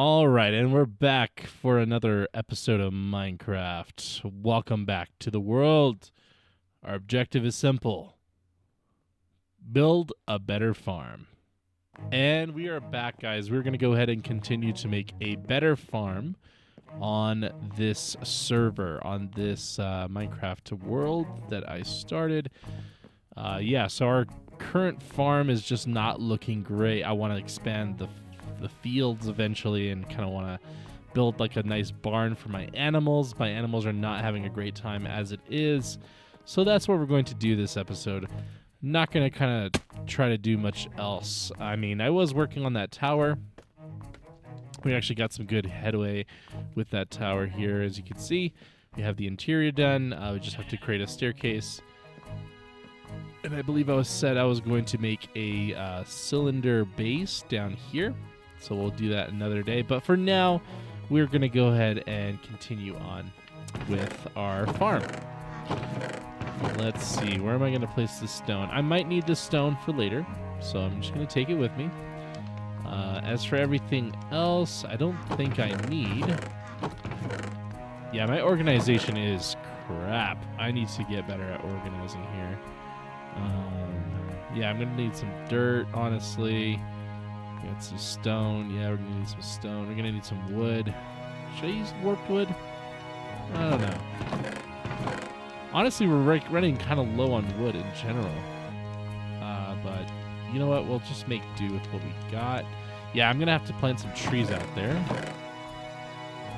All right, and we're back for another episode of Minecraft. Welcome back to the world. Our objective is simple. Build a better farm. And we are back, guys. We're going to go ahead and continue to make a better farm on this server, on this Minecraft world that I started. So our current farm is just not looking great. I want to expand the fields eventually and kind of want to build like a nice barn for my animals. My animals are not having a great time as it is. So that's what we're going to do this episode. Not going to kind of try to do much else. I mean, I was working on that tower. We actually got some good headway with that tower here. As you can see, we have the interior done. We just have to create a staircase. And I believe I said I was going to make a cylinder base down here. So we'll do that another day. But for now, we're going to go ahead and continue on with our farm. Let's see. Where am I going to place this stone? I might need this stone for later, so I'm just going to take it with me. As for everything else, I don't think I need... Yeah, my organization is crap. I need to get better at organizing here. Yeah, I'm going to need some dirt, honestly. Got some stone. Yeah, we're going to need some stone. We're going to need some wood. Should I use warped wood? I don't know. Honestly, we're running kind of low on wood in general. But you know what? We'll just make do with what we got. Yeah, I'm going to have to plant some trees out there.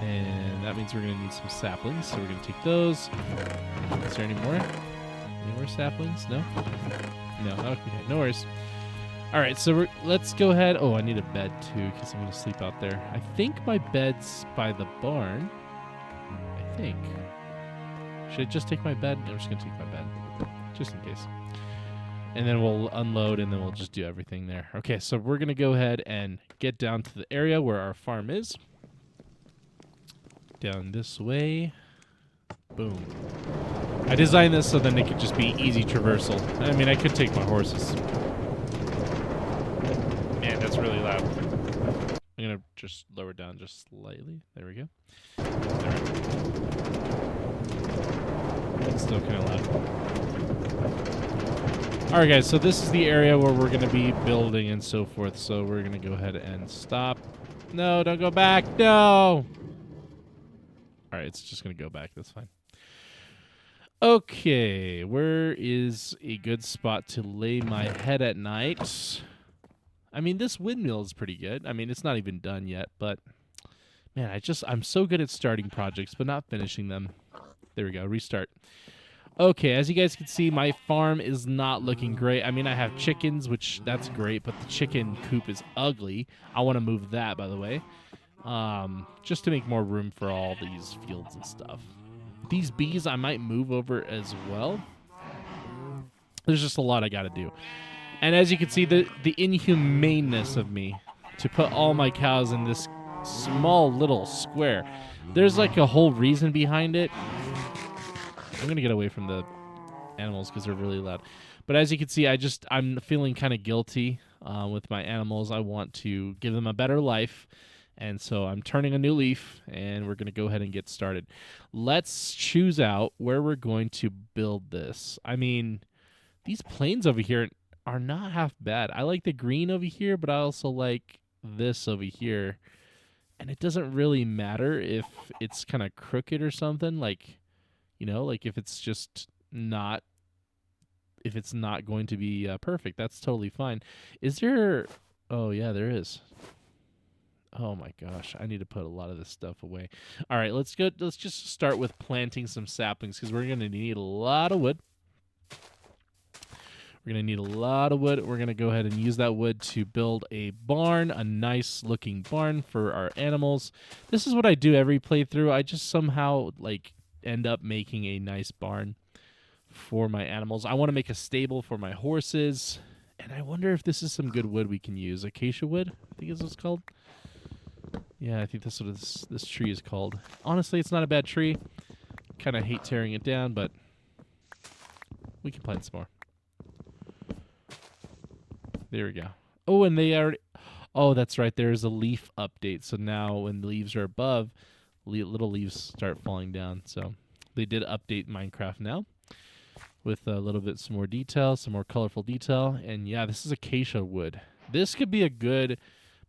And that means we're going to need some saplings. So we're going to take those. Is there any more? Any more saplings? No? No. Okay, no worries. All right, so let's go ahead. Oh, I need a bed, too, because I'm going to sleep out there. I think my bed's by the barn. I think. Should I just take my bed? No, I'm just going to take my bed, just in case. And then we'll unload, and then we'll just do everything there. Okay, so we're going to go ahead and get down to the area where our farm is. Down this way. Boom. I designed this so then it could just be easy traversal. I mean, I could take my horses. Man, that's really loud. I'm going to just lower it down just slightly. There we go. There we go. It's still kind of loud. All right, guys, so this is the area where we're going to be building and so forth. So we're going to go ahead and stop. No, don't go back. No. All right, it's just going to go back. That's fine. Okay, where is a good spot to lay my head at night? I mean, this windmill is pretty good. I mean, it's not even done yet, but man, I'm so good at starting projects, but not finishing them. There we go, restart. Okay, as you guys can see, my farm is not looking great. I mean, I have chickens, which that's great, but the chicken coop is ugly. I want to move that, by the way, just to make more room for all these fields and stuff. These bees I might move over as well. There's just a lot I got to do. And as you can see, the inhumaneness of me to put all my cows in this small little square. There's like a whole reason behind it. I'm going to get away from the animals because they're really loud. But as you can see, I'm feeling kind of guilty with my animals. I want to give them a better life. And so I'm turning a new leaf, and we're going to go ahead and get started. Let's choose out where we're going to build this. I mean, these plains over here are not half bad. I like the green over here, but I also like this over here. And it doesn't really matter if it's kind of crooked or something. Like, you know, like if it's just not, if it's not going to be perfect, that's totally fine. Is there, oh yeah, there is. Oh my gosh, I need to put a lot of this stuff away. All right, let's just start with planting some saplings because we're going to need a lot of wood. We're going to need a lot of wood. We're going to go ahead and use that wood to build a barn, a nice looking barn for our animals. This is what I do every playthrough. I just somehow like end up making a nice barn for my animals. I want to make a stable for my horses. And I wonder if this is some good wood we can use. Acacia wood, I think is what it's called. Yeah, I think that's what this tree is called. Honestly, it's not a bad tree. Kind of hate tearing it down, but we can plant some more. There we go. Oh, and they already... Oh, that's right. There's a leaf update. So now when the leaves are above, little leaves start falling down. So they did update Minecraft now with a little bit some more detail, some more colorful detail. And yeah, this is acacia wood. This could be a good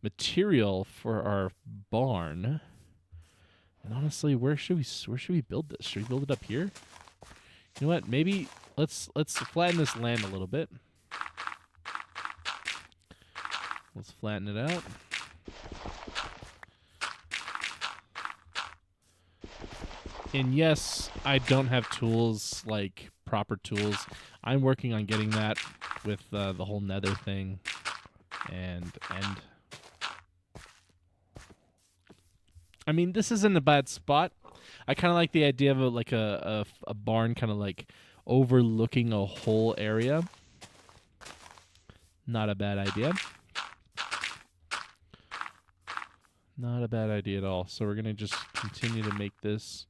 material for our barn. And honestly, where should we build this? Should we build it up here? You know what? Maybe let's flatten this land a little bit. Let's flatten it out. And yes, I don't have tools, like proper tools. I'm working on getting that with the whole nether thing. And I mean, this isn't a bad spot. I kind of like the idea of like a barn kind of like overlooking a whole area. Not a bad idea. Not a bad idea at all. So we're going to just continue to make this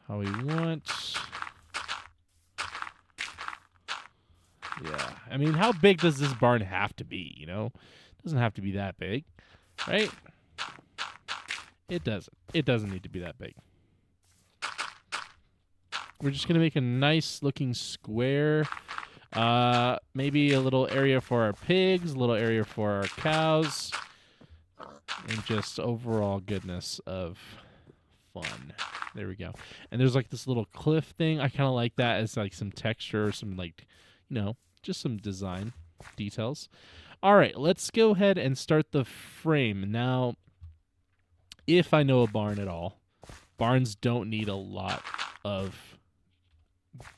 how we want. Yeah. I mean, how big does this barn have to be, you know? It doesn't have to be that big, right? It doesn't. It doesn't need to be that big. We're just going to make a nice looking square. Maybe a little area for our pigs, a little area for our cows, and just overall goodness of fun. There we go. And there's like this little cliff thing. I kind of like that as like some texture or some like, you know, just some design details. All right, let's go ahead and start the frame. Now, if I know a barn at all, barns don't need a lot of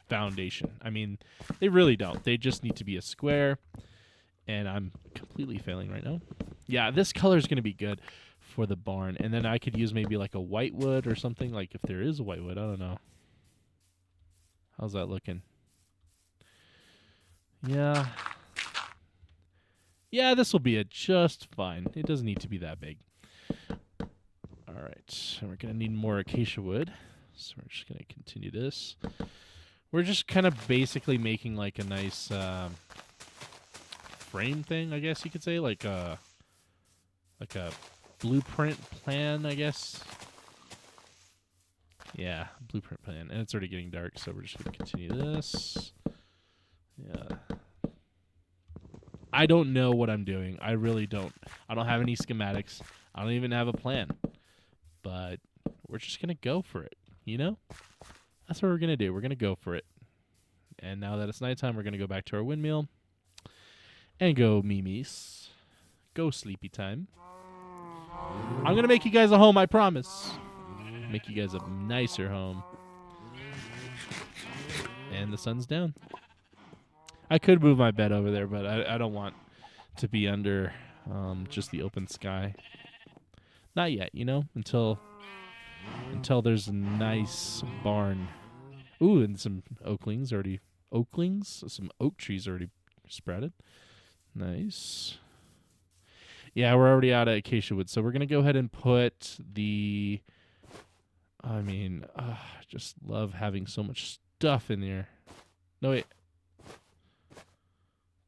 foundation. I mean, they really don't. They just need to be a square. And I'm completely failing right now. Yeah, this color is going to be good for the barn. And then I could use maybe like a white wood or something. Like if there is a white wood, I don't know. How's that looking? Yeah. Yeah, this will be just fine. It doesn't need to be that big. All right. And we're going to need more acacia wood. So we're just going to continue this. We're just kind of basically making like a nice frame thing, I guess you could say, like a blueprint plan, I guess. Yeah, blueprint plan. And it's already getting dark, so we're just going to continue this. Yeah. I don't know what I'm doing. I really don't. I don't have any schematics. I don't even have a plan. But we're just going to go for it, you know? That's what we're going to do. We're going to go for it. And now that it's nighttime, we're going to go back to our windmill and go Mimi's. Go sleepy time. I'm going to make you guys a home, I promise. Make you guys a nicer home. And the sun's down. I could move my bed over there, but I don't want to be under just the open sky. Not yet, you know, until there's a nice barn. Ooh, and some oaklings, some oak trees already sprouted. Nice. Yeah, we're already out of acacia wood, so we're going to go ahead and put the... I mean, I just love having so much stuff in there. No, wait.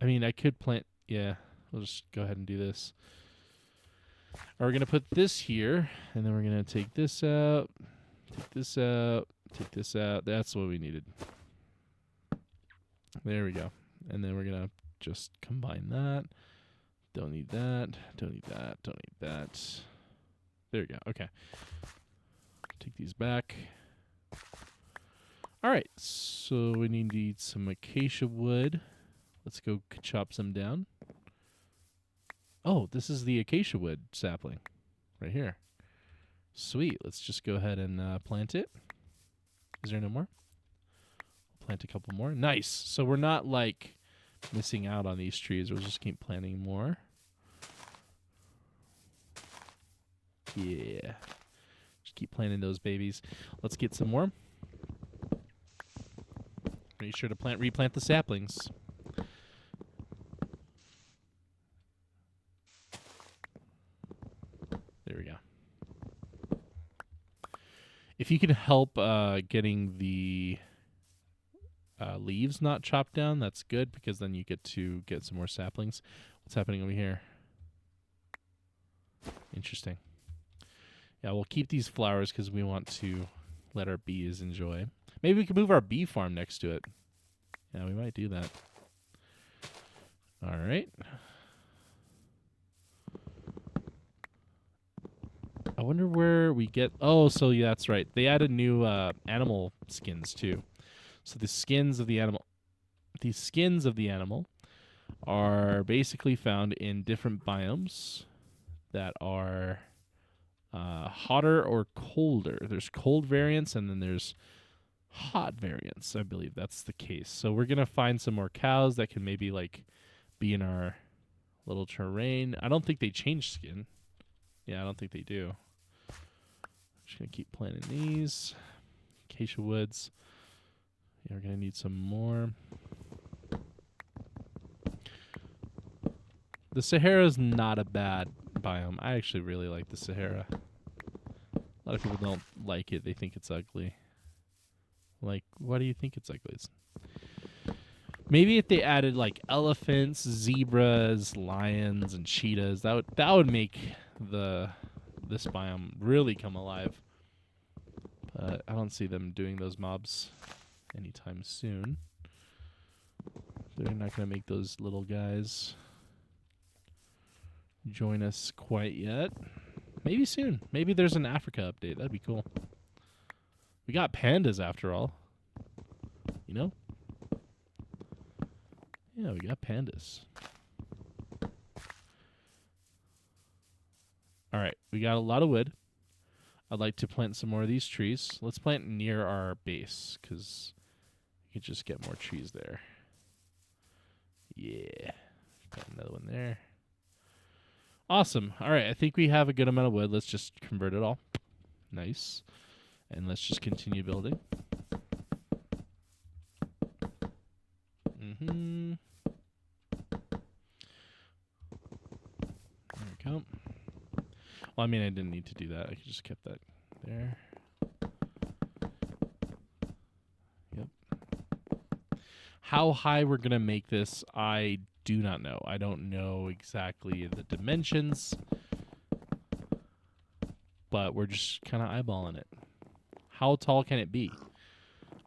I mean, I could plant... Yeah, we'll just go ahead and do this. We're going to put this here, and then we're going to take this out, take this out, take this out. That's what we needed. There we go. And then we're going to just combine that. Don't need that. Don't need that. Don't need that. There we go. Okay. Take these back. All right. So we need some acacia wood. Let's go chop some down. Oh, this is the acacia wood sapling right here. Sweet. Let's just go ahead and plant it. Is there no more? Plant a couple more. Nice. So we're not like missing out on these trees. We'll just keep planting more. Yeah. Just keep planting those babies. Let's get some more. Make sure to replant the saplings. There we go. If you can help getting the leaves not chopped down, that's good, because then you get to get some more saplings. What's happening over here? Interesting. Yeah, we'll keep these flowers because we want to let our bees enjoy. Maybe we can move our bee farm next to it. Yeah, we might do that. All right. I wonder where we get... Oh, so yeah, that's right. They added new animal skins, too. So the skins of the animal... These skins of the animal are basically found in different biomes that are hotter or colder. There's cold variants, and then there's hot variants. I believe that's the case. So we're going to find some more cows that can maybe, like, be in our little terrain. I don't think they change skin. Yeah, I don't think they do. Just going to keep planting these. Acacia woods. Yeah, we're going to need some more. The Sahara is not a bad biome. I actually really like the Sahara. A lot of people don't like it. They think it's ugly. Like, why do you think it's ugly? Maybe if they added like elephants, zebras, lions, and cheetahs, that would make this biome really come alive. But I don't see them doing those mobs anytime soon. They're not going to make those little guys join us quite yet. Maybe soon. Maybe there's an Africa update. That'd be cool. We got pandas after all. You know? Yeah, we got pandas. All right, we got a lot of wood. I'd like to plant some more of these trees. Let's plant near our base because we could just get more trees there. Yeah. Got another one there. Awesome. All right, I think we have a good amount of wood. Let's just convert it all. Nice. And let's just continue building. There we go. Well, I mean, I didn't need to do that. I could just kept that there. Yep. How high we're going to make this, I do not know. I don't know exactly the dimensions, but we're just kind of eyeballing it. How tall can it be?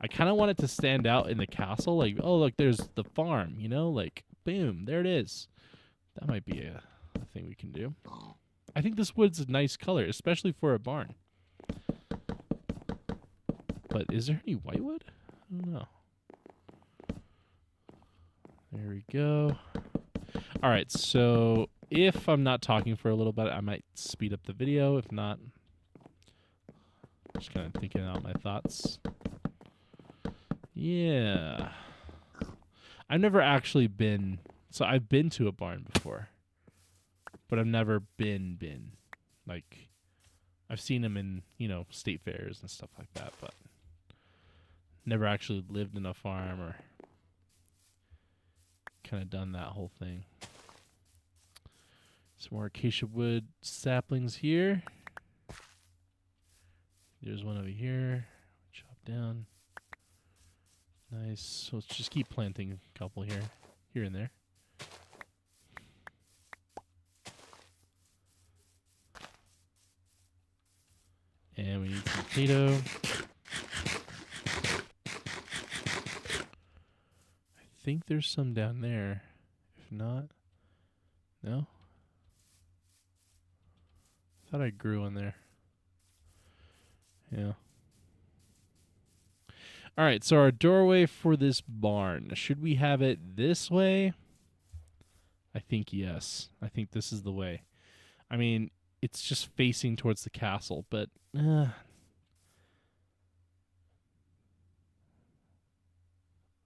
I kind of want it to stand out in the castle. Like, oh, look, there's the farm, you know? Like, boom, there it is. That might be a thing we can do. I think this wood's a nice color, especially for a barn. But is there any white wood? I don't know. There we go. All right, so if I'm not talking for a little bit, I might speed up the video. If not, just kind of thinking out my thoughts. Yeah. I've never actually been... So I've been to a barn before, but I've never been. Like, I've seen them in, you know, state fairs and stuff like that, but never actually lived in a farm or kind of done that whole thing. Some more acacia wood saplings here. There's one over here. Chop down. Nice. So let's just keep planting a couple here and there. And we need some potato. I think there's some down there. If not, no? I thought I grew one there. Yeah. All right, so our doorway for this barn, should we have it this way? I think yes. I think this is the way. I mean, it's just facing towards the castle, but let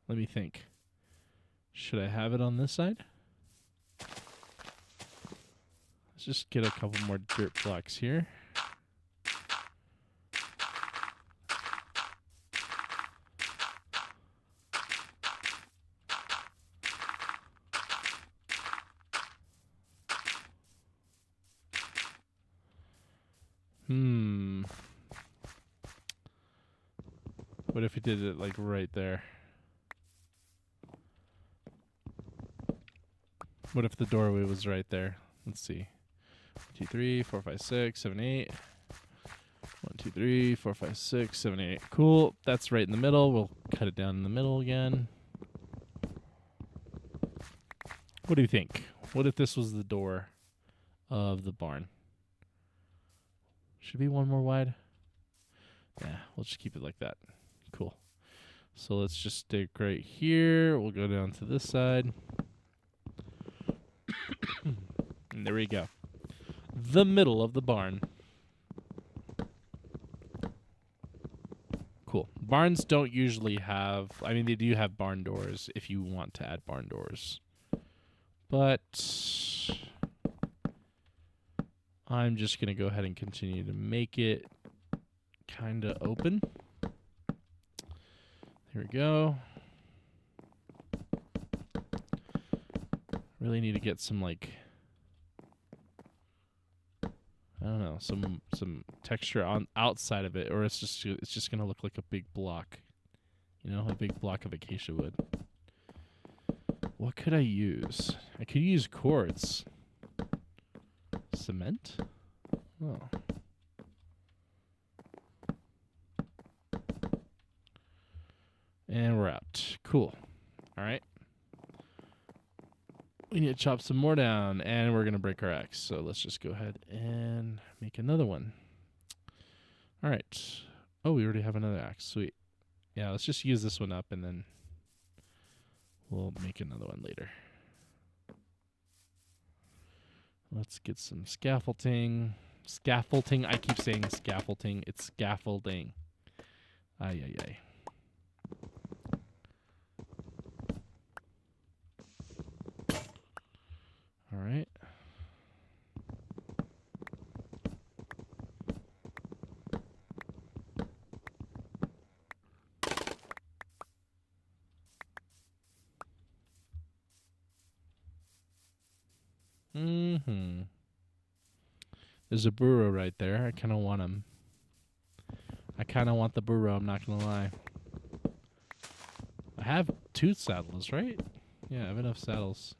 me think. Should I have it on this side? Let's just get a couple more dirt blocks here. What if we did it like right there? What if the doorway was right there? Let's see. 2, 3, 4, 5, 6, 7, 8. 1, 2, 3, 4, 5, 6, 7, 8. Cool. That's right in the middle. We'll cut it down in the middle again. What do you think? What if this was the door of the barn? Should be one more wide. Yeah, we'll just keep it like that. Cool. So let's just stick right here. We'll go down to this side. And there we go. The middle of the barn. Cool. Barns don't usually have, I mean, they do have barn doors if you want to add barn doors. But I'm just going to go ahead and continue to make it kind of open. Here we go. Really need to get some, like, I don't know, some texture on outside of it, or it's just gonna look like a big block, you know, a big block of acacia wood. What could I use? I could use quartz. Cement? Oh. And we're out. Cool. All right. We need to chop some more down, and we're going to break our axe. So let's just go ahead and make another one. All right. Oh, we already have another axe. Sweet. Yeah, let's just use this one up, and then we'll make another one later. Let's get some scaffolding. Scaffolding. I keep saying scaffolding. It's scaffolding. Ay, ay, ay. All right. There's a burro right there. I kind of want him. I kind of want the burro, I'm not going to lie. I have 2 saddles, right? Yeah, I have enough saddles.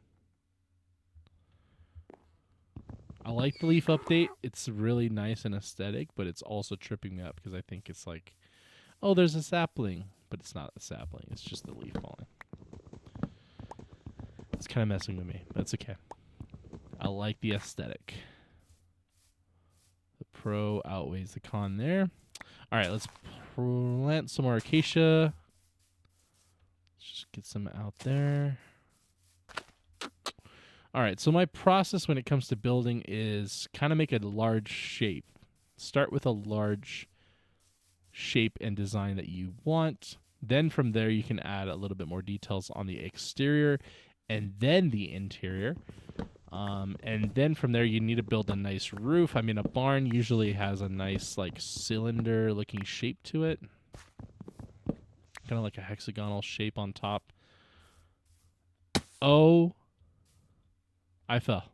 I like the leaf update. It's really nice and aesthetic, but it's also tripping me up because I think it's like, oh, there's a sapling. But it's not a sapling. It's just the leaf falling. It's kind of messing with me, but it's okay. I like the aesthetic. The pro outweighs the con there. All right, let's plant some more acacia. Let's just get some out there. All right, so my process when it comes to building is kind of make a large shape. Start with a large shape and design that you want. Then from there, you can add a little bit more details on the exterior and then the interior. And then from there, you need to build a nice roof. I mean, a barn usually has a nice, like, cylinder-looking shape to it. Kind of like a hexagonal shape on top. Oh, I fell.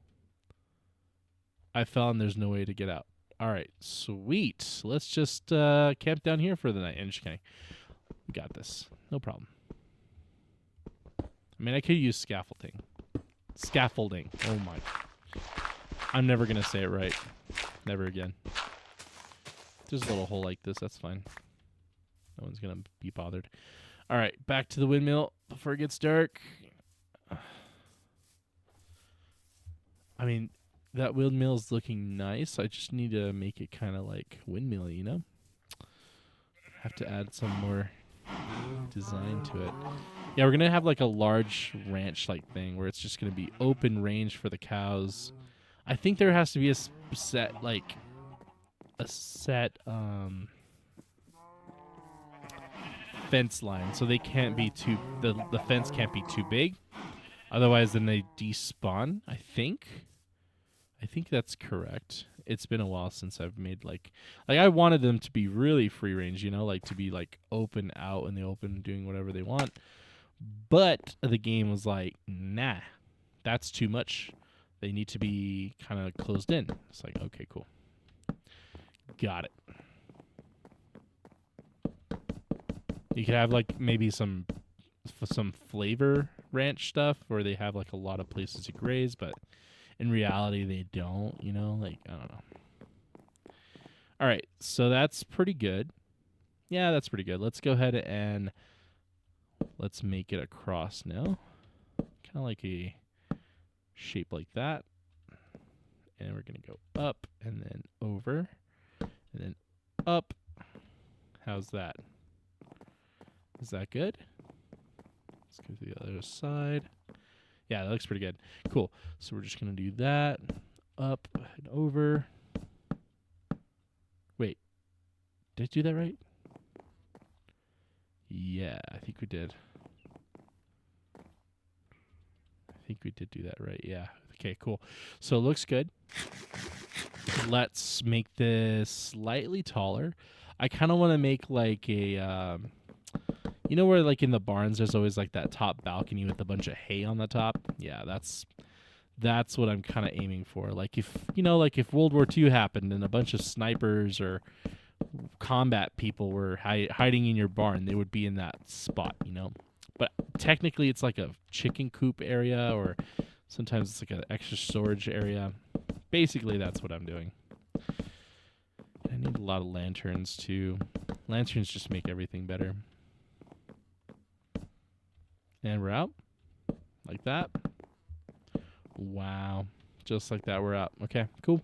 I fell, and there's no way to get out. All right, sweet. Let's just camp down here for the night. And just kidding. We got this. No problem. I mean, I could use scaffolding. Scaffolding. Oh, my. I'm never going to say it right. Never again. There's a little hole like this. That's fine. No one's going to be bothered. All right, back to the windmill before it gets dark. I mean, that windmill's looking nice. I just need to make it kind of like windmill, you know? Have to add some more design to it. Yeah, we're going to have like a large ranch-like thing where it's just going to be open range for the cows. I think there has to be a set, like, fence line, so they can't be too, the fence can't be too big. Otherwise, then they despawn, I think. I think that's correct. It's been a while since I've made, like I wanted them to be really free range, you know, like to be like open out in the open, doing whatever they want. But the game was like, nah, that's too much. They need to be kind of closed in. It's like, okay, cool. Got it. You could have like maybe some flavor ranch stuff where they have like a lot of places to graze, but in reality they don't, you know, like I don't know. All right, so that's pretty good. Yeah, that's pretty good. Let's go ahead and let's make it across now. Kind of like a shape like that. And we're going to go up and then over and then up. How's that? Is that good? Let's go to the other side. Yeah, that looks pretty good. Cool. So we're just going to do that. Up and over. Wait. Did I do that right? Yeah, I think we did. I think we did do that right. Yeah. Okay, cool. So it looks good. Let's make this slightly taller. I kind of want to make like a, you know where like in the barns there's always like that top balcony with a bunch of hay on the top? Yeah, that's what I'm kind of aiming for. Like if, you know, like if World War II happened and a bunch of snipers or combat people were hiding in your barn, they would be in that spot, you know? But technically it's like a chicken coop area, or sometimes it's like an extra storage area. Basically, that's what I'm doing. I need a lot of lanterns, too. Lanterns just make everything better. And we're out. Like that. Wow. Just like that, we're out. Okay, cool.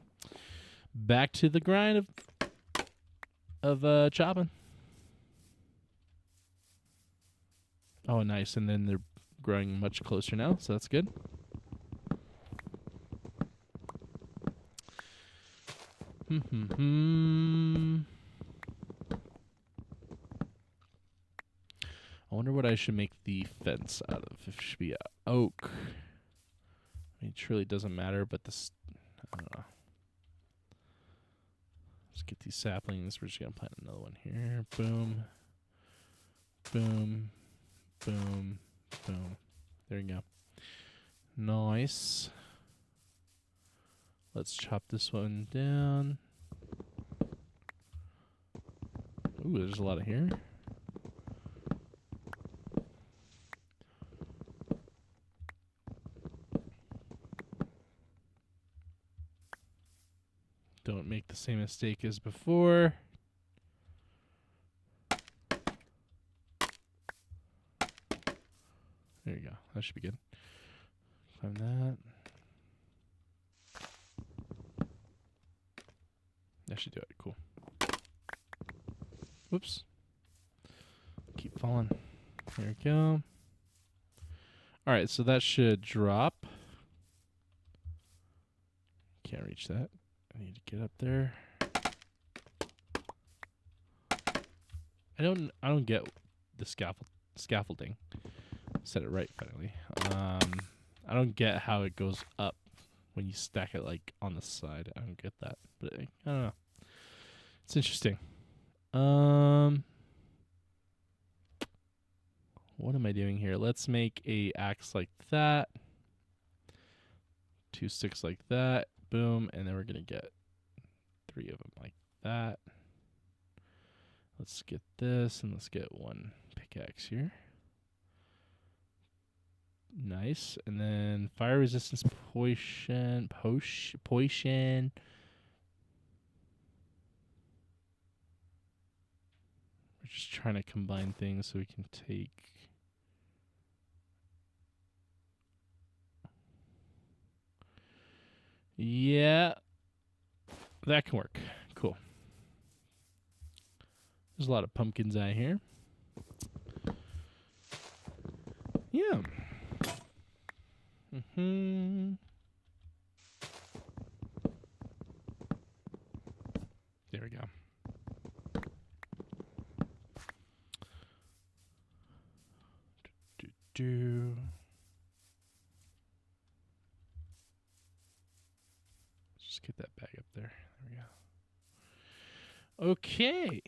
Back to the grind of chopping. Oh, nice. And then they're growing much closer now, so that's good. I wonder what I should make the fence out of. If it should be oak. I mean, it truly doesn't matter, but this, I don't know. Let's get these saplings. We're just going to plant another one here. Boom. Boom. Boom. Boom. There you go. Nice. Let's chop this one down. Ooh, there's a lot of here. Don't make the same mistake as before. There you go. That should be good. Climb that. That should do it. Cool. Whoops. Keep falling. There we go. All right, so that should drop. Can't reach that. I need to get up there. I don't get the scaffolding. Said it right finally. I don't get how it goes up when you stack it like on the side. I don't get that, but I don't know. It's interesting. What am I doing here? Let's make a axe like that. 2 sticks like that. Boom, and then we're gonna get 3 of them like that. Let's get this, and let's get 1 pickaxe here. Nice. And then fire resistance potion. We're just trying to combine things so we can take. Yeah, that can work. Cool. There's a lot of pumpkins out here. Yeah. There we go. Just get that bag up there. There we go. Okay.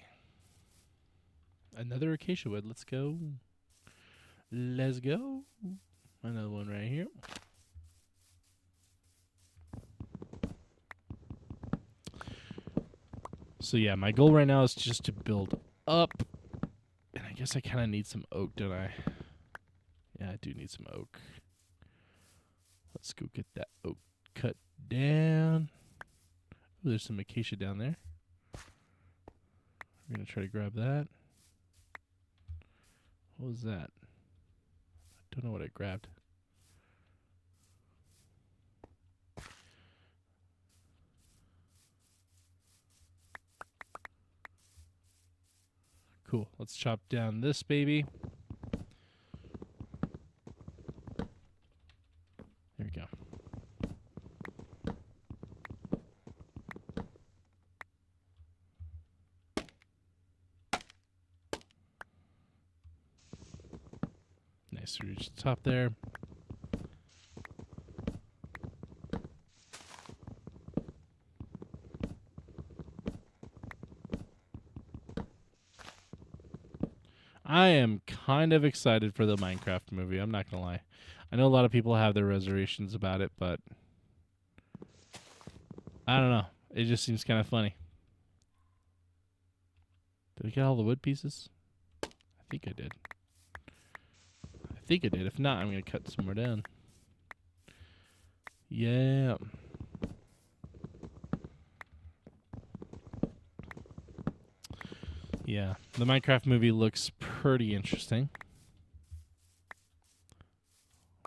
Another acacia wood. Let's go. Let's go. Another one right here. So yeah, my goal right now is just to build up. And I guess I kind of need some oak, don't I? Yeah, I do need some oak. Let's go get that oak cut down. Ooh, there's some acacia down there. We're going to try to grab that. What was that? I don't know what I grabbed. Cool. Let's chop down this baby. There we go. Nice to reach the top there. I am kind of excited for the Minecraft movie. I'm not going to lie. I know a lot of people have their reservations about it, but I don't know. It just seems kind of funny. Did I get all the wood pieces? I think I did. If not, I'm going to cut some more down. Yeah. Yeah. The Minecraft movie looks pretty interesting.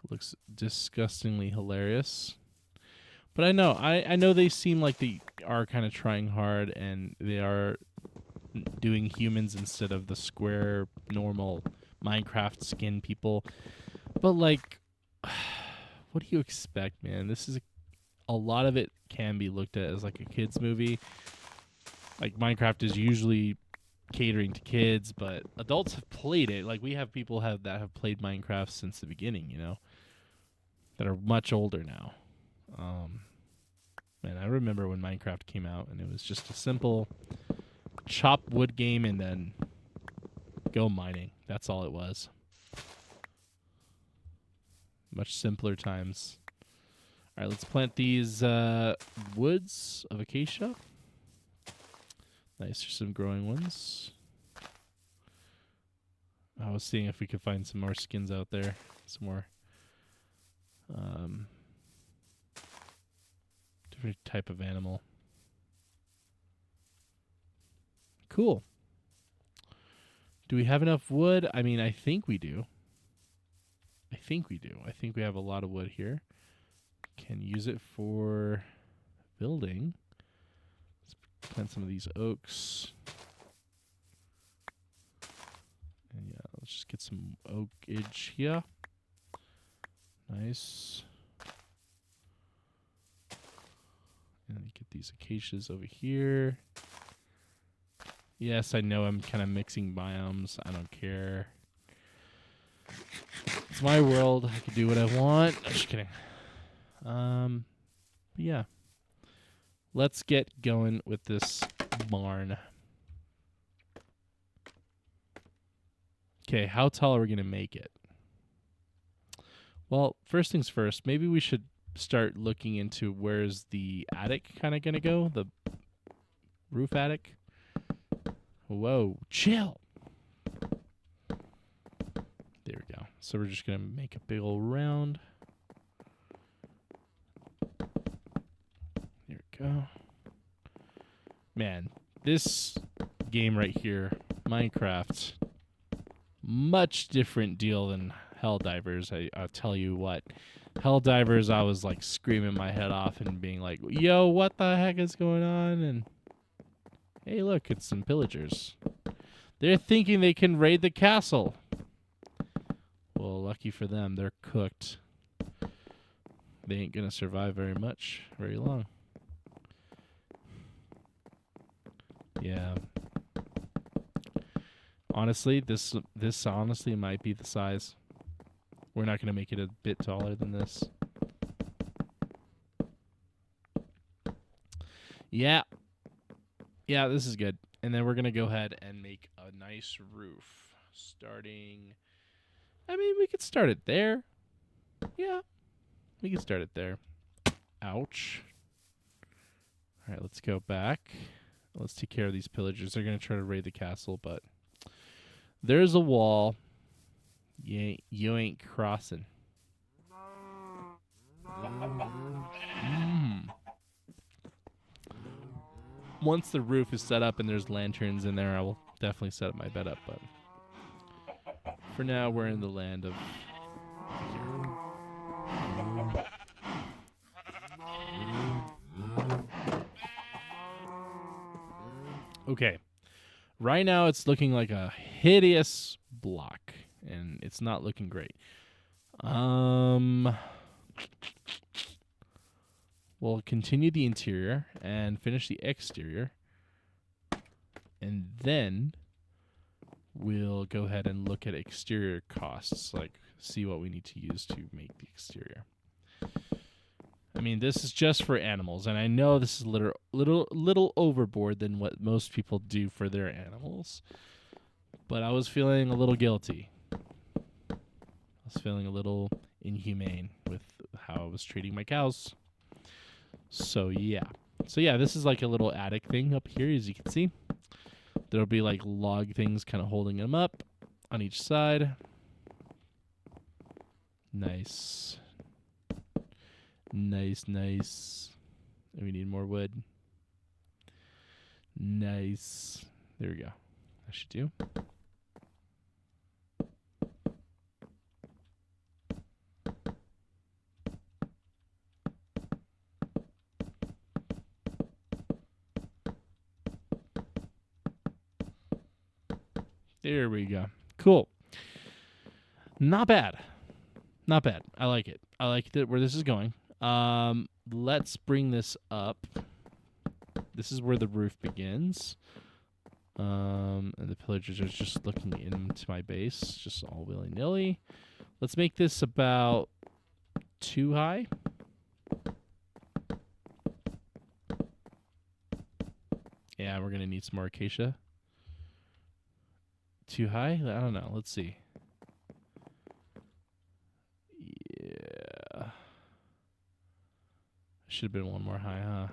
Looks disgustingly hilarious. But I know they seem like they are kind of trying hard, and they are doing humans instead of the square, normal Minecraft skin people. But, like, what do you expect, man? This is a lot of it can be looked at as like a kid's movie. Like, Minecraft is usually catering to kids, but adults have played it. Like, we have people that have played Minecraft since the beginning, you know, that are much older now. Man, I remember when Minecraft came out, and it was just a simple chop wood game and then go mining. That's all it was. Much simpler times. All right, let's plant these woods of acacia. Nice, there's some growing ones. I was seeing if we could find some more skins out there. Some more different type of animal. Cool. Do we have enough wood? I mean, I think we do. I think we have a lot of wood here. Can use it for building. Let's plant some of these oaks. And yeah, let's just get some oakage here. Nice. And get these acacias over here. Yes, I know I'm kind of mixing biomes. I don't care. It's my world. I can do what I want. I'm just kidding. But yeah. Let's get going with this barn. Okay, how tall are we going to make it? Well, first things first, maybe we should start looking into where's the attic kind of going to go, the roof attic. Whoa, chill. There we go. So we're just going to make a big old round. There we go. Man, this game right here, Minecraft, much different deal than Helldivers. I'll tell you what. Helldivers, I was like screaming my head off and being like, yo, what the heck is going on? And hey, look, it's some pillagers. They're thinking they can raid the castle. Well, lucky for them, they're cooked. They ain't gonna survive very long. Yeah. Honestly, this honestly might be the size. We're not gonna make it a bit taller than this. Yeah. Yeah, this is good. And then we're going to go ahead and make a nice roof. Starting... I mean, we could start it there. Yeah. We can start it there. Ouch. All right, let's go back. Let's take care of these pillagers. They're going to try to raid the castle, but... There's a wall. You ain't crossing. once the roof is set up and there's lanterns in there, I will definitely set my bed up. But for now, we're in the land of okay. Right now, it's looking like a hideous block, and it's not looking great. We'll continue the interior and finish the exterior, and then we'll go ahead and look at exterior costs, like see what we need to use to make the exterior. I mean, this is just for animals, and I know this is little overboard than what most people do for their animals, but I was feeling a little guilty. I was feeling a little inhumane with how I was treating my cows. So yeah. This is like a little attic thing up here, as you can see. There'll be like log things kind of holding them up on each side. Nice. Nice. We need more wood. Nice. There we go. That should do. There we go. Cool. Not bad. I like it. I like where this is going. Let's bring this up. This is where the roof begins. And the pillagers are just looking into my base, just all willy-nilly. Let's make this about 2 high. Yeah, we're going to need some more acacia. 2 high? I don't know. Let's see. Yeah. Should have been 1 more high, huh?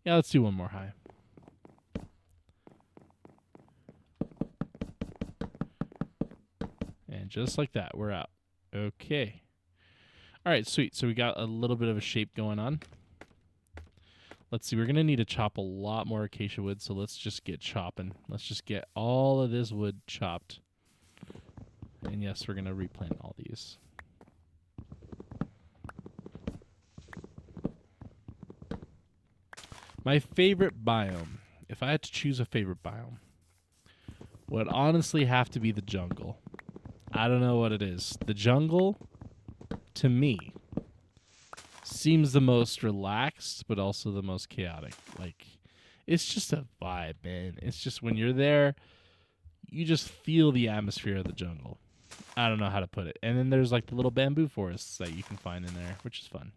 Yeah, let's do 1 more high. And just like that, we're out. Okay. All right, sweet. So we got a little bit of a shape going on. Let's see. We're going to need to chop a lot more acacia wood, so let's just get chopping. Let's just get all of this wood chopped. And yes, we're going to replant all these. My favorite biome, if I had to choose a favorite biome, would honestly have to be the jungle. I don't know what it is. The jungle, to me, seems the most relaxed, but also the most chaotic. Like, it's just a vibe, man. It's just when you're there, you just feel the atmosphere of the jungle. I don't know how to put it. And then there's like the little bamboo forests that you can find in there, which is fun.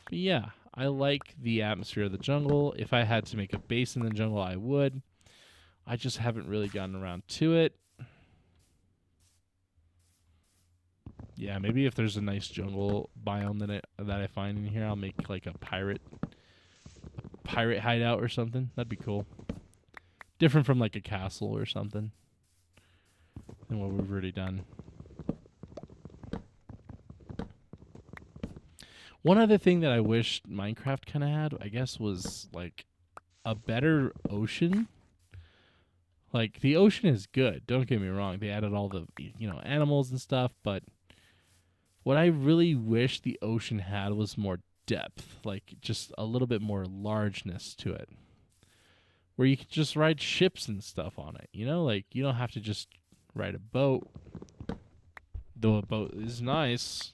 But yeah, I like the atmosphere of the jungle. If I had to make a base in the jungle, I would. I just haven't really gotten around to it. Yeah, maybe if there's a nice jungle biome that I find in here, I'll make like a pirate hideout or something. That'd be cool. Different from like a castle or something than what we've already done. One other thing that I wish Minecraft kind of had, I guess, was like a better ocean. Like, the ocean is good, don't get me wrong. They added all the, animals and stuff, but what I really wish the ocean had was more depth, like just a little bit more largeness to it, where you could just ride ships and stuff on it, like you don't have to just ride a boat, though a boat is nice.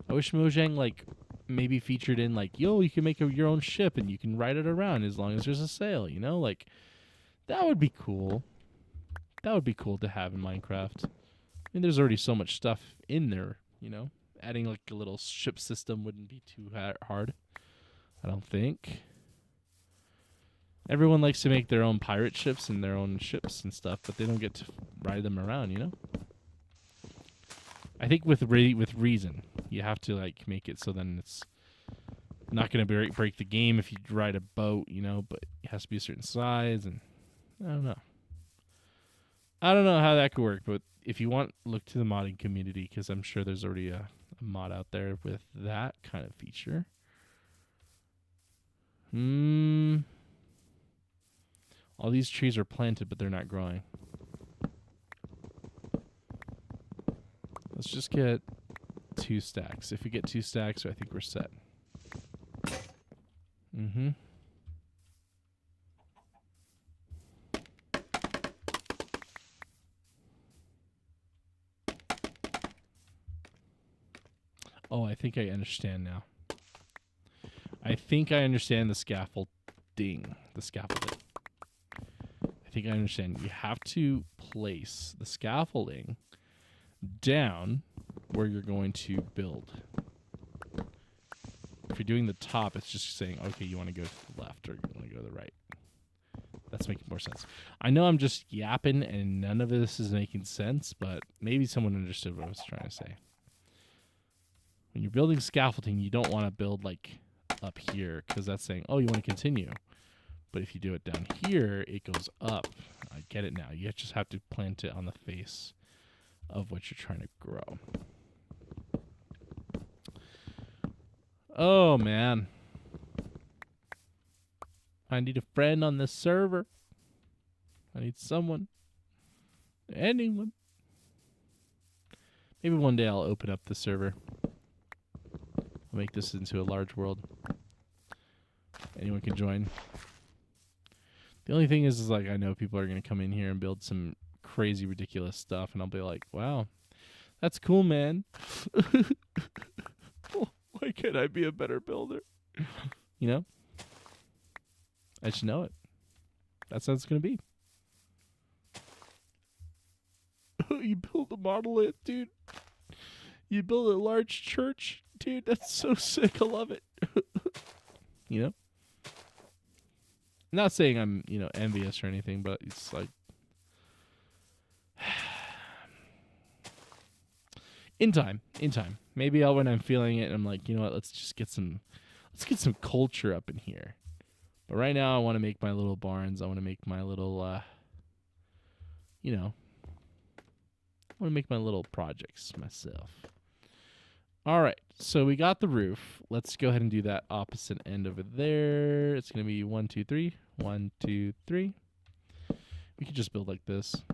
I wish Mojang like maybe featured in like, you can make your own ship and you can ride it around as long as there's a sail, like that would be cool. That would be cool to have in Minecraft. I mean, there's already so much stuff in there, adding like a little ship system wouldn't be too hard, I don't think. Everyone likes to make their own pirate ships and their own ships and stuff, but they don't get to ride them around, I think with reason, you have to like make it so then it's not going to break the game if you ride a boat, but it has to be a certain size, and I don't know. I don't know how that could work, but if you want, look to the modding community because I'm sure there's already a mod out there with that kind of feature. All these trees are planted, but they're not growing. Let's just get 2 stacks. If we get 2 stacks, I think we're set. Oh, I think I understand now. I think I understand the scaffolding. The scaffolding. I think I understand. You have to place the scaffolding down where you're going to build. If you're doing the top, it's just saying, okay, you want to go to the left or you want to go to the right. That's making more sense. I know I'm just yapping and none of this is making sense, but maybe someone understood what I was trying to say. When you're building scaffolding, you don't want to build like up here because that's saying, oh, you want to continue. But if you do it down here, it goes up. I get it now. You just have to plant it on the face of what you're trying to grow. Oh, man. I need a friend on this server. I need someone. Anyone. Maybe one day I'll open up the server. I'll make this into a large world. Anyone can join. The only thing is like I know people are going to come in here and build some crazy, ridiculous stuff, and I'll be like, wow, that's cool, man. Why can't I be a better builder? You know? I should know it. That's how it's going to be. You build a monolith, dude. You build a large church. Dude, that's so sick. I love it. You know? I'm not saying I'm, envious or anything, but it's like in time. Maybe when I'm feeling it, I'm like, you know what, let's get some culture up in here. But right now I want to make my little barns. I want to make my little I want to make my little projects myself. All right, so we got the roof. Let's go ahead and do that opposite end over there. It's going to be 1, 2, 3. 1, 2, 3. We could just build like this.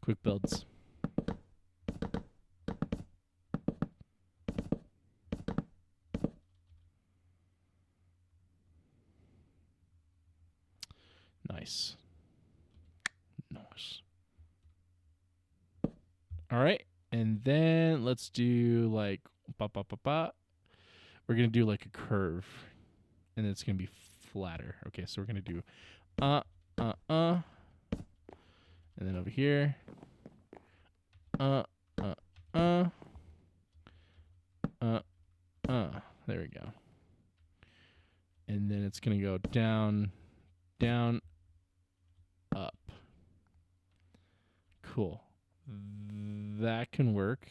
Quick builds. Nice. All right, and then let's do like We're gonna do like a curve, and it's gonna be flatter. Okay, so we're gonna do and then over here there we go. And then it's gonna go down, down, up. Cool. That can work.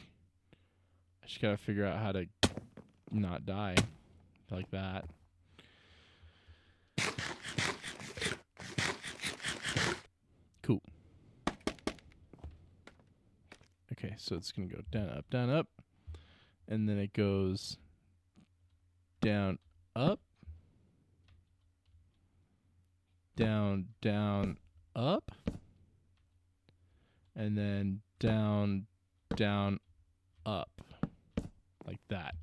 I just gotta figure out how to not die like that. Cool. Okay, so it's gonna go down, up, and then it goes down, up, down, down, up, and then down, down, up, like that.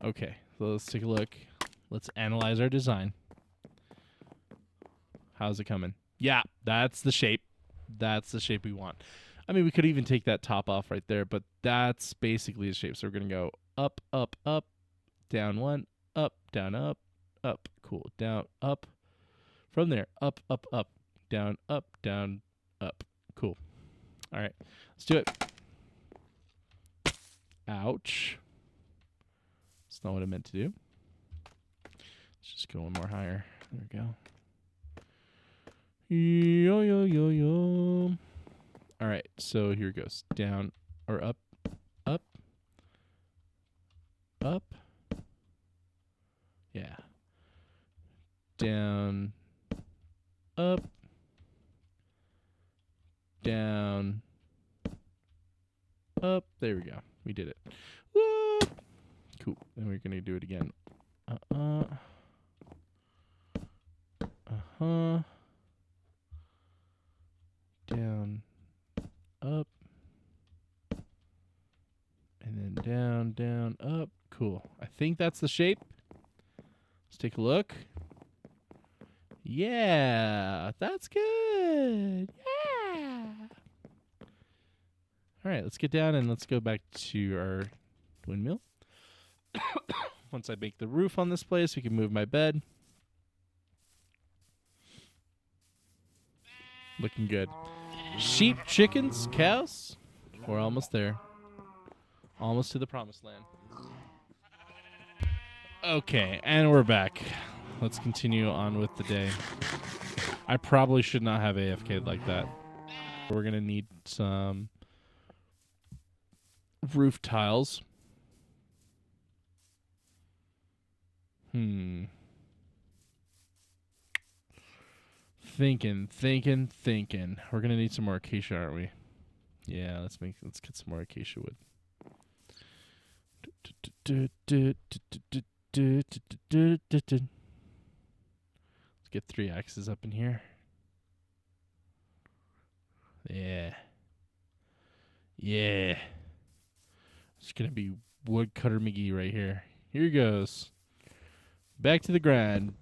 Okay, so let's take a look. Let's analyze our design. How's it coming? Yeah, that's the shape. That's the shape we want. I mean, we could even take that top off right there, but that's basically the shape. So we're going to go up, up, up, down 1, up, down, up, up. Cool. Down, up. From there, up, up, up, down, up, Cool. All right, let's do it. Ouch. That's not what I meant to do. Let's just go one more higher. There we go. Yo, yo, yo, yo. All right, so here it goes. Down or up, up, up. Yeah. Down, up, down, up. There we go. We did it. Woo! Cool. Then we're going to do it again. Down, up, and then down, down, up. Cool. I think that's the shape. Let's take a look. Yeah, that's good. Yeah. All right, let's get down and let's go back to our windmill. Once I make the roof on this place, we can move my bed. Looking good. Sheep, chickens, cows. We're almost there. Almost to the promised land. Okay, and we're back. Let's continue on with the day. I probably should not have AFK'd like that. We're going to need some roof tiles. Thinking. We're gonna need some more acacia, aren't we? Yeah, let's get some more acacia wood. Let's get 3 axes up in here. Yeah. Yeah. It's gonna be woodcutter McGee right here. Here goes. Back to the grind.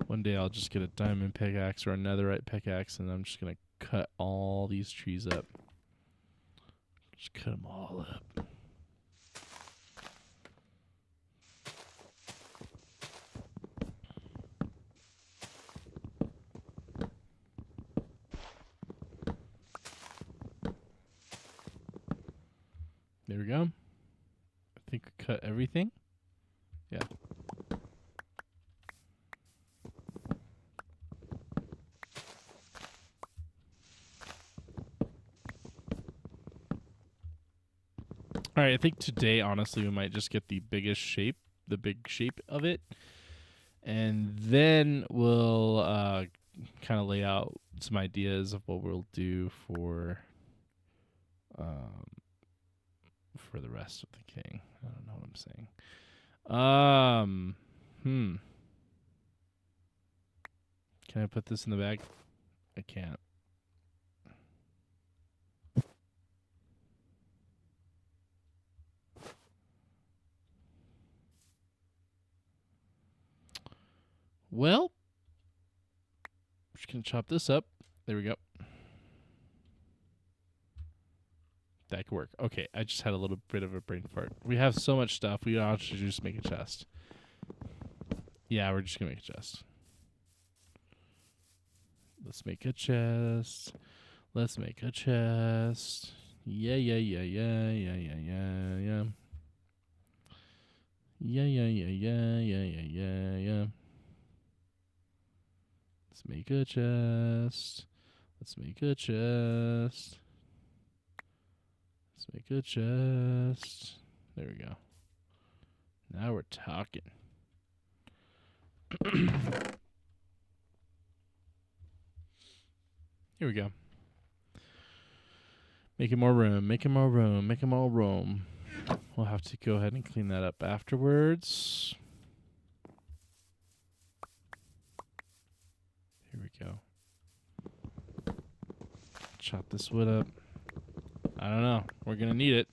One day I'll just get a diamond pickaxe or a netherite pickaxe, and I'm just going to cut all these trees up. Just cut them all up. There we go. I think we cut everything. Yeah. All right, I think today, honestly, we might just get the big shape of it, and then we'll kind of lay out some ideas of what we'll do for the rest of the king. I don't know what I'm saying. Can I put this in the bag? I can't. Well, just gonna chop this up. There we go. That could work. Okay, I just had a little bit of a brain fart. We have so much stuff. We ought to just make a chest. Yeah, we're just gonna make a chest. Let's make a chest. Let's make a chest. Yeah. Let's make a chest. Let's make a chest. Let's make a chest. There we go. Now we're talking. Here we go. Making more room, making more room, making more room. We'll have to go ahead and clean that up afterwards. Here we go. Chop this wood up. I don't know. We're going to need it.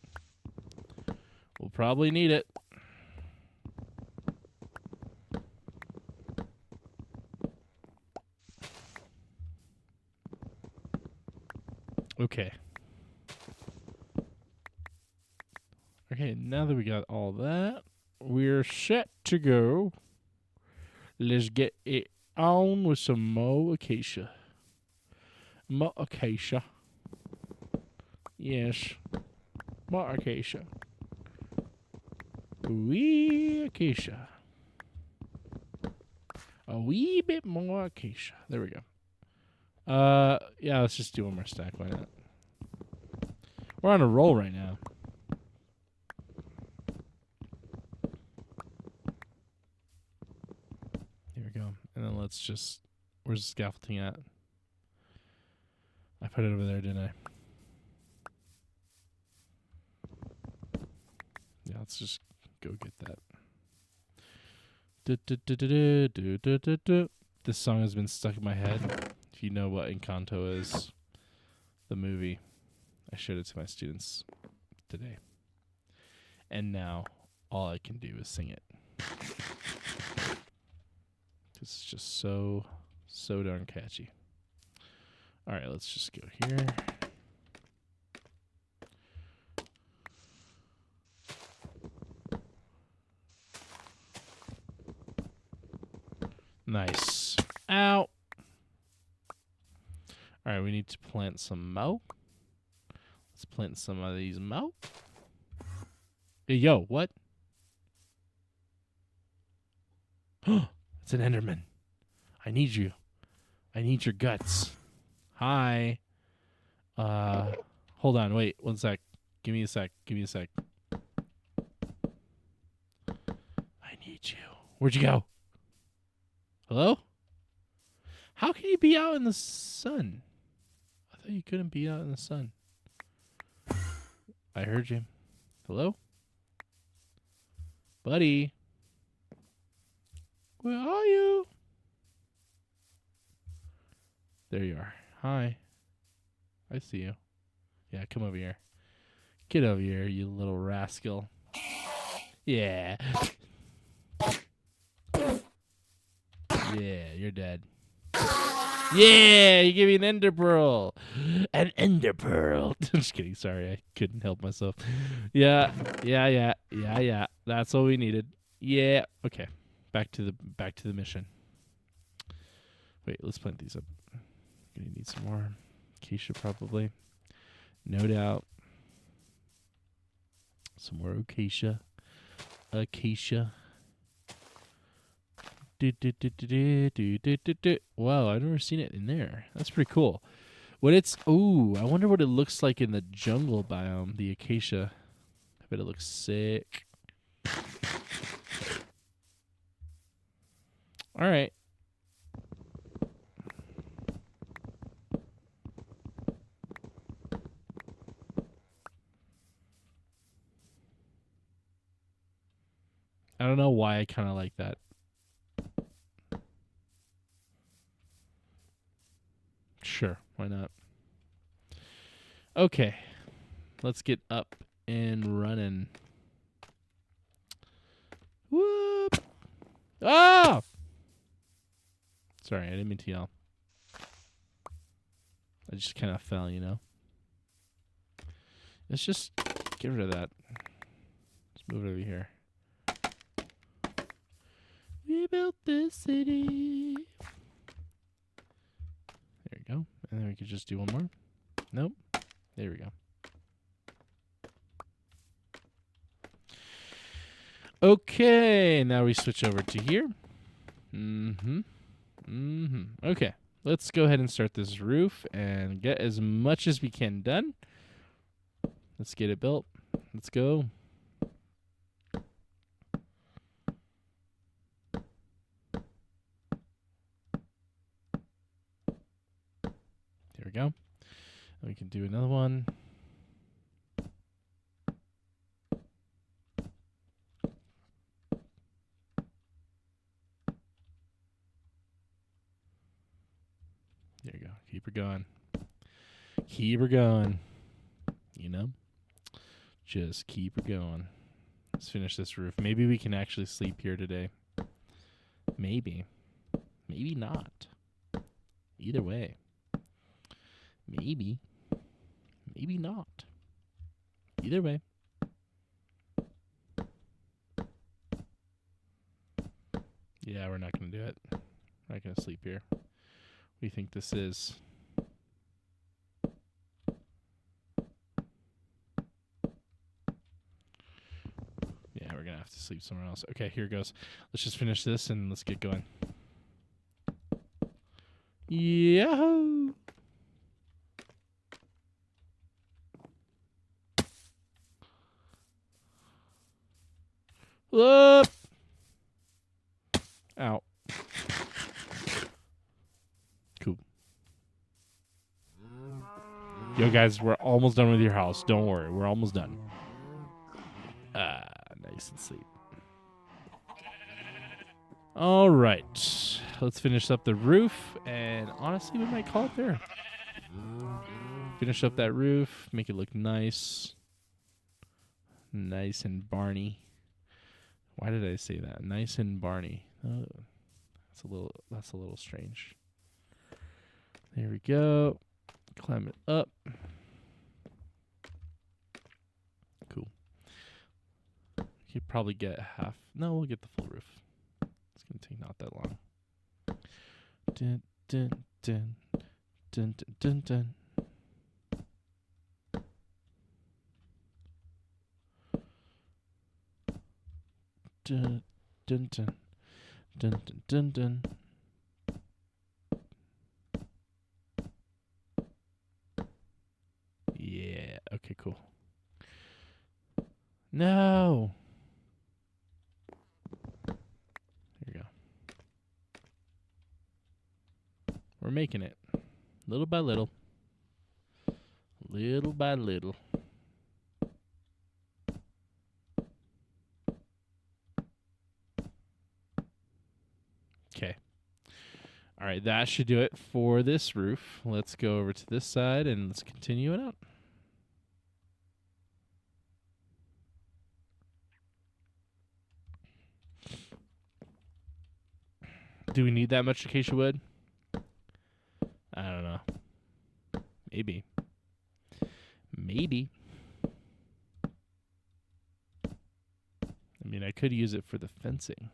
We'll probably need it. Okay. Okay, now that we got all that, we're set to go. Let's get it on with some more acacia. More acacia. Yes. More acacia. Wee acacia. A wee bit more acacia. There we go. Yeah, let's just do one more stack. Why not? We're on a roll right now. And then let's just... Where's the scaffolding at? I put it over there, didn't I? Yeah, let's just go get that. This song has been stuck in my head. If you know what Encanto is, the movie, I showed it to my students today. And now all I can do is sing it. This is just so darn catchy. All right, let's just go here. Nice. Ow. All right, we need to plant some mo. Let's plant some of these mo. Hey, yo, what? It's an Enderman. I need you. I need your guts. Hi. Hold on, wait, 1 sec. Give me a sec. I need you. Where'd you go? Hello? How can you be out in the sun? I thought you couldn't be out in the sun. I heard you. Hello? Buddy? Where are you? There you are. Hi. I see you. Yeah, come over here. Get over here, you little rascal. Yeah. Yeah, you're dead. Yeah, you gave me an ender pearl. An ender pearl. Just kidding. Sorry, I couldn't help myself. Yeah. That's all we needed. Yeah. Okay. Back to the mission. Wait, let's plant these up. Gonna need some more. Acacia probably. No doubt. Some more acacia. Wow, I've never seen it in there. That's pretty cool. I wonder what it looks like in the jungle biome, the acacia. I bet it looks sick. All right. I don't know why I kind of like that. Sure, why not? Okay, let's get up and running. Whoop! Ah! Sorry, I didn't mean to yell. I just kind of fell, you know? Let's just get rid of that. Let's move it over here. We built this city. There you go. And then we could just do one more. Nope. There we go. Okay, now we switch over to here. Okay, let's go ahead and start this roof and get as much as we can done. Let's get it built. Let's go. There we go. We can do another one. There you go. Keep her going. Keep her going. You know? Just keep her going. Let's finish this roof. Maybe we can actually sleep here today. Maybe. Maybe not. Either way. Maybe. Maybe not. Either way. Yeah, we're not going to do it. We're not going to sleep here. What do you think this is? Yeah, we're going to have to sleep somewhere else. Okay, here goes. Let's just finish this and let's get going. Yahoo! Whoop! Ow. Yo, guys, we're almost done with your house. Don't worry. We're almost done. Nice and sleep. All right. Let's finish up the roof. And honestly, we might call it there. Finish up that roof. Make it look nice. Nice and Barney. Why did I say that? Nice and Barney. Oh, that's a little strange. There we go. Climb it up. Cool. You could probably get half. No, we'll get the full roof. It's gonna take not that long. Dun dun dun dun dun dun dun. Dun dun dun dun dun dun dun. Yeah. Okay. Cool. No. There you go. We're making it, little by little. Little by little. Okay. All right, that should do it for this roof. Let's go over to this side and let's continue it out. Do we need that much acacia wood? I don't know. Maybe. Maybe. I mean, I could use it for the fencing.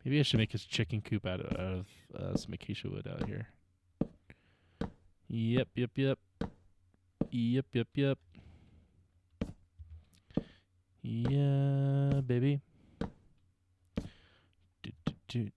Maybe I should make his chicken coop out of some acacia wood out here. Yep. Yeah, baby. Do.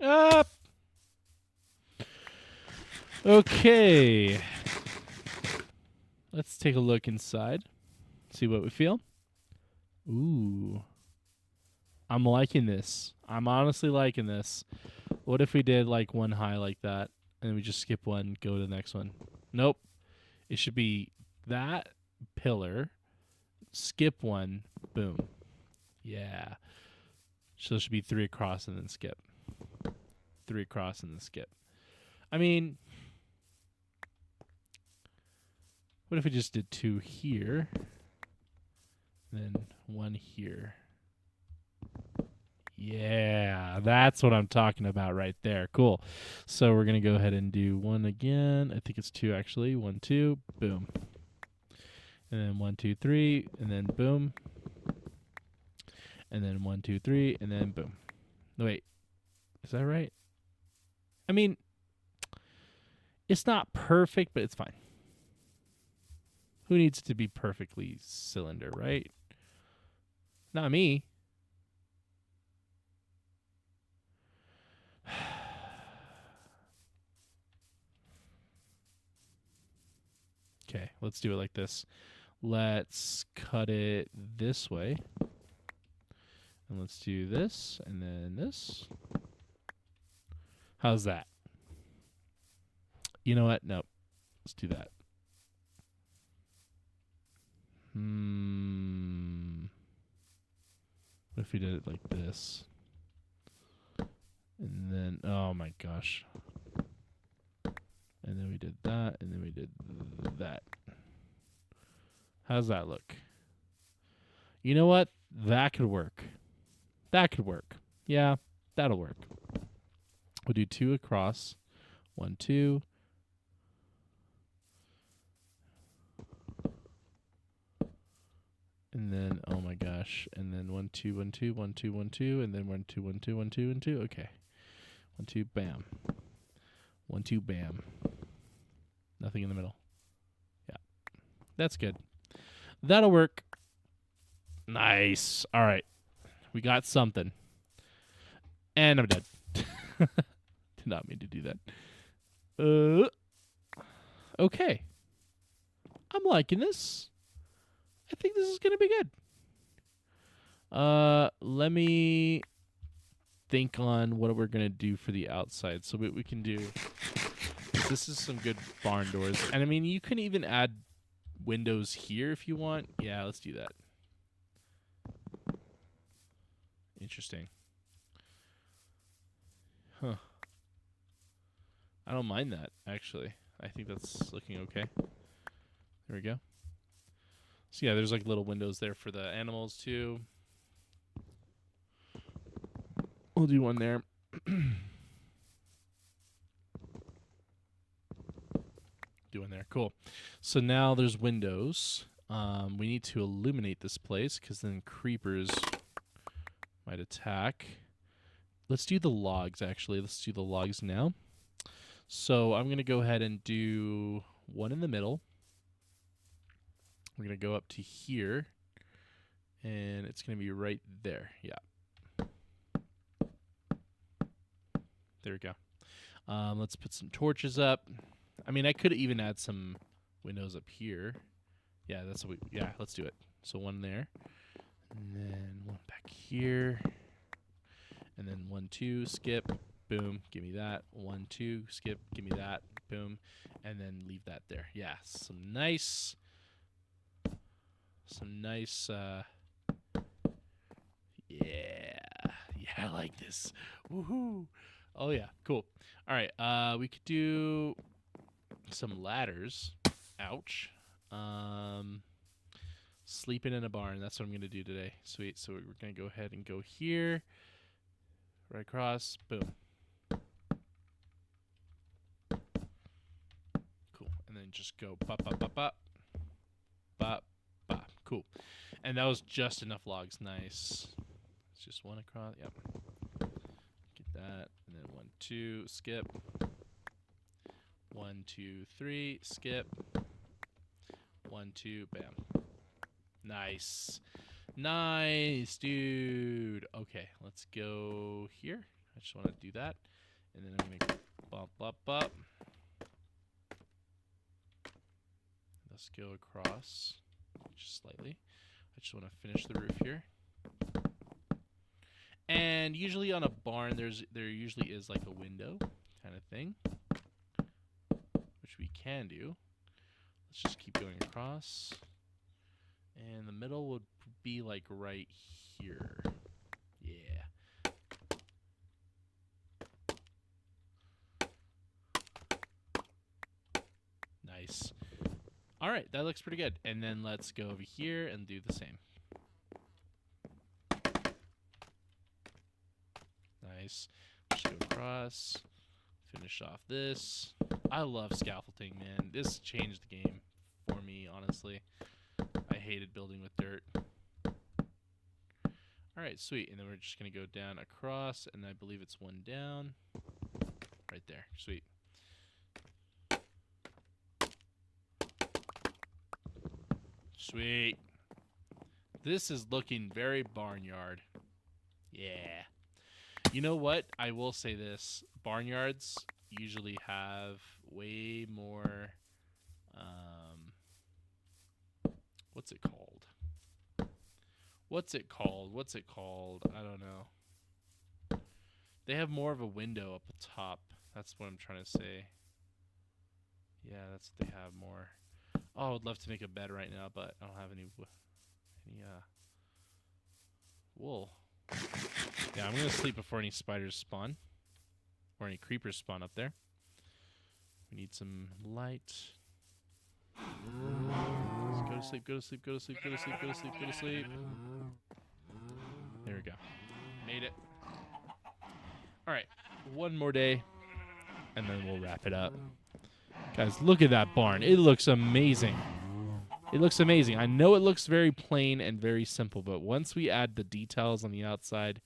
Up. Okay. Let's take a look inside. See what we feel. Ooh. I'm liking this. I'm honestly liking this. What if we did like one high like that and we just skip one, go to the next one? Nope. It should be that pillar, skip one, boom. Yeah. So it should be 3 across and then skip. 3 across and then skip. I mean, what if we just did 2 here, then 1 here? Yeah, that's what I'm talking about right there. Cool. So we're going to go ahead and do one again. I think it's two, actually. 1, 2, boom. And then 1, 2, 3, and then boom. And then 1, 2, 3, and then boom. No, wait. Is that right? I mean, it's not perfect, but it's fine. Who needs it to be perfectly cylinder, right? Not me. Okay, let's do it like this. Let's cut it this way. And let's do this, and then this. How's that? You know what? Nope. Let's do that. What if we did it like this? And then, oh my gosh. And then we did that, and then we did that. How's that look? You know what? That could work. That could work. Yeah, that'll work. We'll do 2 across. 1, 2. And then, oh my gosh. And then 1, 2, 1, 2, 1, 2, 1, 2. And then 1, 2, 1, 2, 1, 2, and 2. Okay. 1, 2, bam. 1, 2, bam. Nothing in the middle. Yeah. That's good. That'll work. Nice. All right. We got something. And I'm dead. Did not mean to do that. Okay. I'm liking this. I think this is going to be good. Let me think on what we're going to do for the outside. So what we can do, this is some good barn doors. And I mean, you can even add windows here if you want. Yeah, let's do that. Interesting. Huh. I don't mind that, actually. I think that's looking okay. There we go. So yeah, there's like little windows there for the animals too. We'll do one there. Do one there. Cool. So now there's windows. We need to illuminate this place because then creepers might attack. Let's do the logs, actually. Let's do the logs now. So I'm going to go ahead and do one in the middle. We're going to go up to here. And it's going to be right there. Yeah. There we go. Let's put some torches up. I mean, I could even add some windows up here. Yeah, that's what we, yeah, let's do it. So one there. And then one back here. And then 1, 2, skip, boom, give me that. 1, 2, skip, give me that, boom. And then leave that there. Yeah, some nice, yeah, I like this. Woohoo. Oh, yeah, cool. All right, we could do some ladders. Ouch. Sleeping in a barn. That's what I'm going to do today. Sweet. So we're going to go ahead and go here. Right across. Boom. Cool. And then just go bop, bop, bop, bop. Bop, bop. Cool. And that was just enough logs. Nice. It's just one across. Yep. Get that. And then 1, 2, skip. 1, 2, 3, skip. 1, 2, bam. Nice. Nice, dude. Okay, let's go here. I just want to do that. And then I'm going to bump, bump, bump. Let's go across just slightly. I just want to finish the roof here. And usually on a barn, there usually is like a window kind of thing, which we can do. Let's just keep going across. And the middle would be like right here. Yeah. Nice. All right, that looks pretty good. And then let's go over here and do the same. Nice. Just go across. Finish off this. I love scaffolding, man. This changed the game for me, honestly. I hated building with dirt. All right, sweet. And then we're just going to go down across, and I believe it's one down. Right there. Sweet. Sweet. This is looking very barnyard. Yeah. You know what? I will say this. Barnyards usually have way more, what's it called? What's it called? I don't know. They have more of a window up top. That's what I'm trying to say. Yeah, that's what they have more. Oh, I would love to make a bed right now, but I don't have any wool. Yeah, I'm going to sleep before any spiders spawn. Or any creepers spawn up there. We need some light. Let's go to sleep, go to sleep, go to sleep, go to sleep, go to sleep, go to sleep. There we go. Made it. Alright, one more day, and then we'll wrap it up. Guys, look at that barn. It looks amazing. It looks amazing. I know it looks very plain and very simple, but once we add the details on the outside,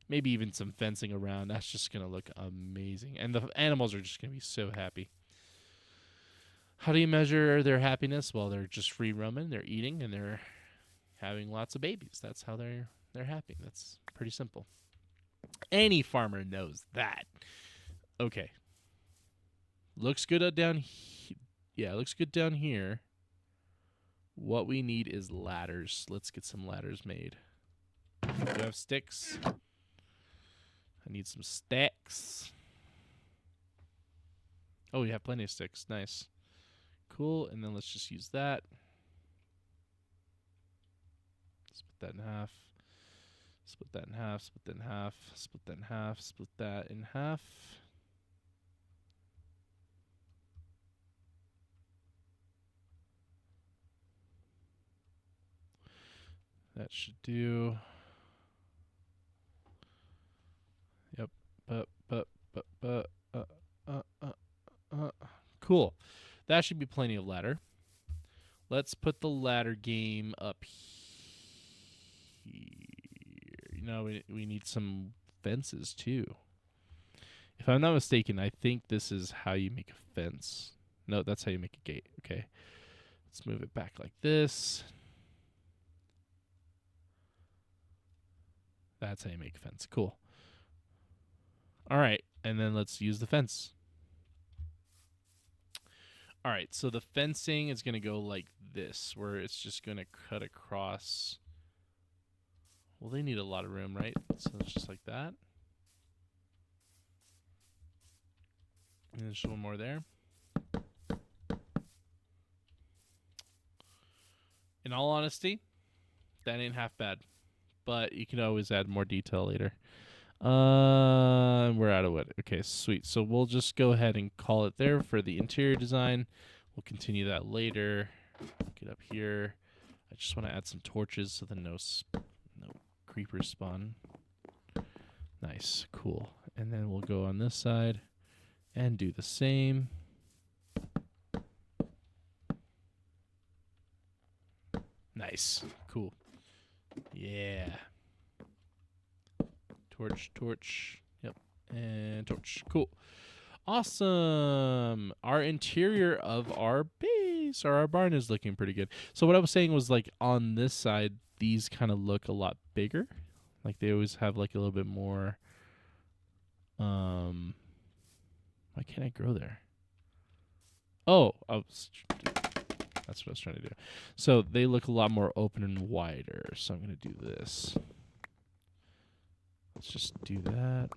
maybe even some fencing around, that's just going to look amazing. And the animals are just going to be so happy. How do you measure their happiness? Well, they're just free roaming, they're eating, and they're having lots of babies. That's how they're happy. That's pretty simple. Any farmer knows that. Okay. Looks good down here. Yeah, looks good down here. What we need is ladders. Let's get some ladders made. Do I have sticks? I need some stacks. Oh, we have plenty of sticks. Nice. Cool. And then let's just use that. Split that in half. Split that in half. Split that in half. Split that in half. Split that in half. That should do. Yep. Cool. That should be plenty of ladder. Let's put the ladder game up here. You know, we need some fences too. If I'm not mistaken, I think this is how you make a fence. No, that's how you make a gate. Okay. Let's move it back like this. That's how you make a fence. Cool. All right. And then let's use the fence. All right. So the fencing is going to go like this, where it's just going to cut across. Well, they need a lot of room, right? So it's just like that. And there's one more there. In all honesty, that ain't half bad. But you can always add more detail later. We're out of wood. Okay, sweet. So we'll just go ahead and call it there for the interior design. We'll continue that later. Get up here. I just want to add some torches so that no creepers spawn. Nice, cool. And then we'll go on this side and do the same. Nice, cool. Yeah. Torch. Yep. And torch. Cool. Awesome. Our interior of our base or our barn is looking pretty good. So what I was saying was, like, on this side, these kind of look a lot bigger. Like, they always have, like, a little bit more. Why can't I grow there? Oh, that's what I was trying to do. So they look a lot more open and wider. So I'm going to do this. Let's just do that.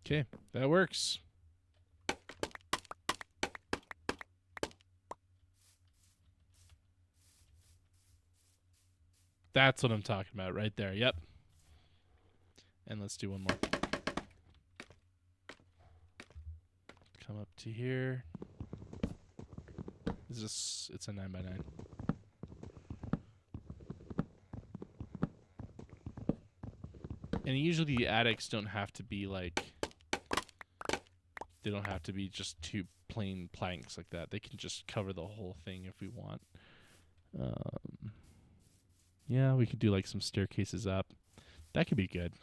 Okay, that works. That's what I'm talking about right there. Yep. And let's do one more. Come up to here. Is this? It's a 9x9. And usually the attics don't have to be like. They don't have to be just two plain planks like that. They can just cover the whole thing if we want. Yeah, we could do like some staircases up. That could be good.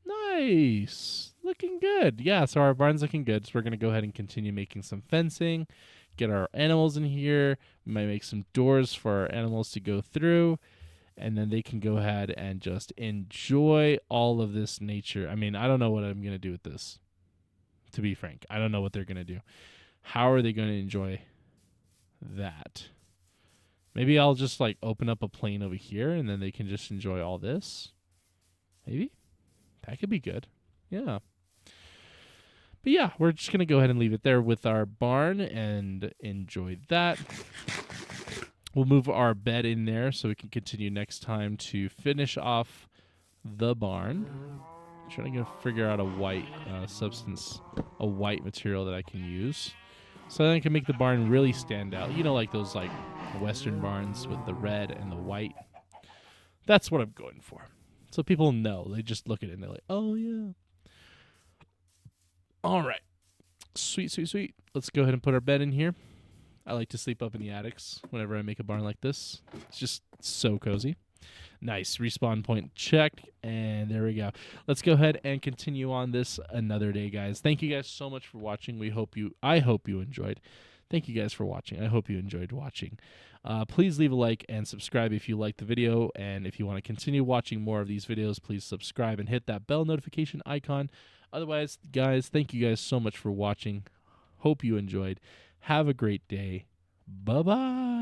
Nice. Looking good. Yeah, so our barn's looking good. So we're going to go ahead and continue making some fencing. Get our animals in here. We might make some doors for our animals to go through. And then they can go ahead and just enjoy all of this nature. I mean, I don't know what I'm going to do with this. To be frank, I don't know what they're going to do. How are they going to enjoy that? Maybe I'll just like open up a plane over here and then they can just enjoy all this. Maybe. That could be good. Yeah. But yeah, we're just going to go ahead and leave it there with our barn and enjoy that. We'll move our bed in there so we can continue next time to finish off the barn. I'm trying to figure out a white substance, a white material that I can use. So then I can make the barn really stand out. You know, like those like Western barns with the red and the white. That's what I'm going for. So people know. They just look at it and they're like, oh, yeah. All right. Sweet, sweet, sweet. Let's go ahead and put our bed in here. I like to sleep up in the attics whenever I make a barn like this. It's just so cozy. Nice. Respawn point checked. And there we go. Let's go ahead and continue on this another day, guys. Thank you guys so much for watching. I hope you enjoyed. Thank you guys for watching. I hope you enjoyed watching. Please leave a like and subscribe if you liked the video. And if you want to continue watching more of these videos, please subscribe and hit that bell notification icon. Otherwise, guys, thank you guys so much for watching. Hope you enjoyed. Have a great day. Bye-bye.